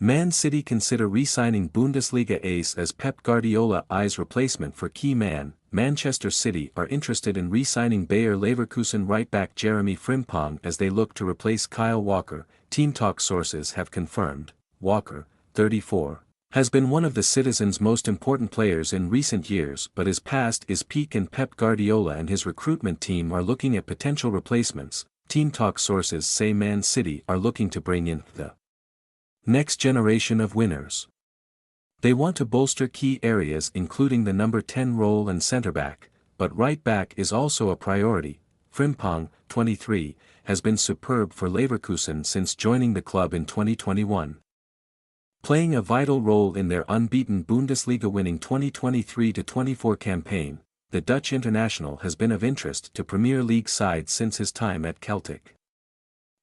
Man City consider re-signing Bundesliga ace as Pep Guardiola eyes replacement for key man. Manchester City are interested in re-signing Bayer Leverkusen right-back Jeremy Frimpong as they look to replace Kyle Walker. Team Talk sources have confirmed. Walker, 34, has been one of the Citizens' most important players in recent years, but his past is peak and Pep Guardiola and his recruitment team are looking at potential replacements. Team Talk sources say Man City are looking to bring in the next generation of winners. They want to bolster key areas including the number 10 role and centre-back, but right-back is also a priority. Frimpong, 23, has been superb for Leverkusen since joining the club in 2021. Playing a vital role in their unbeaten Bundesliga winning 2023-24 campaign, the Dutch international has been of interest to Premier League sides since his time at Celtic.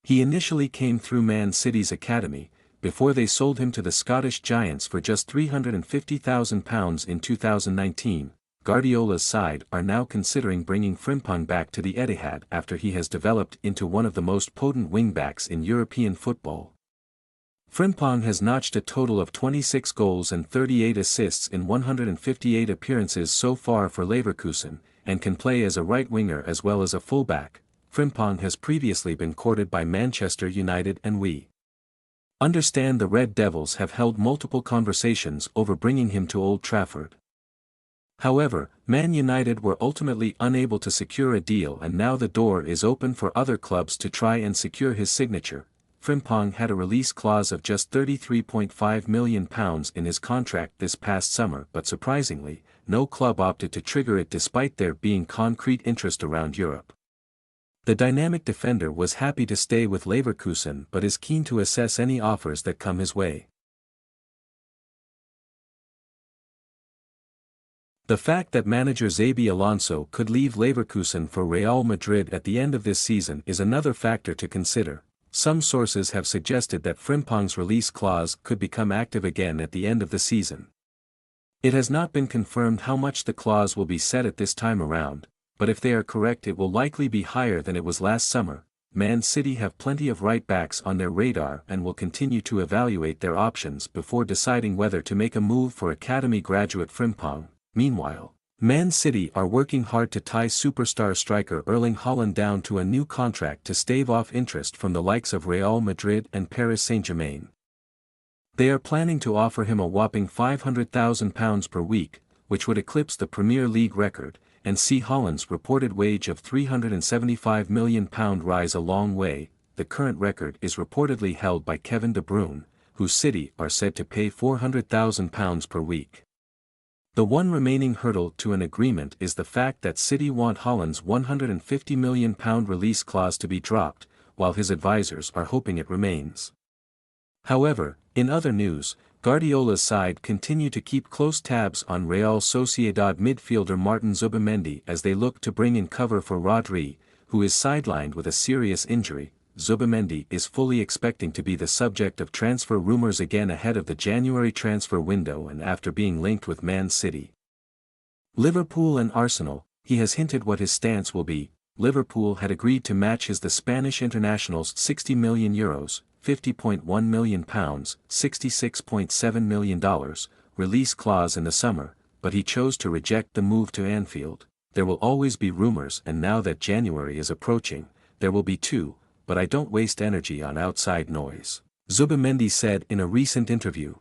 He initially came through Man City's academy, before they sold him to the Scottish Giants for just £350,000 in 2019. Guardiola's side are now considering bringing Frimpong back to the Etihad after he has developed into one of the most potent wingbacks in European football. Frimpong has notched a total of 26 goals and 38 assists in 158 appearances so far for Leverkusen, and can play as a right winger as well as a fullback. Frimpong has previously been courted by Manchester United and we understand the Red Devils have held multiple conversations over bringing him to Old Trafford. However, Man United were ultimately unable to secure a deal and now the door is open for other clubs to try and secure his signature. Frimpong had a release clause of just £33.5 million in his contract this past summer, but surprisingly, no club opted to trigger it despite there being concrete interest around Europe. The dynamic defender was happy to stay with Leverkusen but is keen to assess any offers that come his way. The fact that manager Xabi Alonso could leave Leverkusen for Real Madrid at the end of this season is another factor to consider. Some sources have suggested that Frimpong's release clause could become active again at the end of the season. It has not been confirmed how much the clause will be set at this time around, but if they are correct it will likely be higher than it was last summer. Man City have plenty of right-backs on their radar and will continue to evaluate their options before deciding whether to make a move for academy graduate Frimpong. Meanwhile, Man City are working hard to tie superstar striker Erling Haaland down to a new contract to stave off interest from the likes of Real Madrid and Paris Saint-Germain. They are planning to offer him a whopping £500,000 per week, which would eclipse the Premier League record, and see Haaland's reported wage of £375 million rise a long way. The current record is reportedly held by Kevin De Bruyne, whose City are said to pay £400,000 per week. The one remaining hurdle to an agreement is the fact that City want Haaland's £150 million release clause to be dropped, while his advisors are hoping it remains. However, in other news, Guardiola's side continue to keep close tabs on Real Sociedad midfielder Martin Zubimendi as they look to bring in cover for Rodri, who is sidelined with a serious injury. Zubimendi is fully expecting to be the subject of transfer rumors again ahead of the January transfer window and after being linked with Man City, Liverpool and Arsenal. He has hinted what his stance will be. Liverpool had agreed to match the Spanish international's €60 million, £50.1 million, $66.7 million, release clause in the summer, but he chose to reject the move to Anfield. There will always be rumors, and now that January is approaching, there will be too, but I don't waste energy on outside noise, Zubimendi said in a recent interview.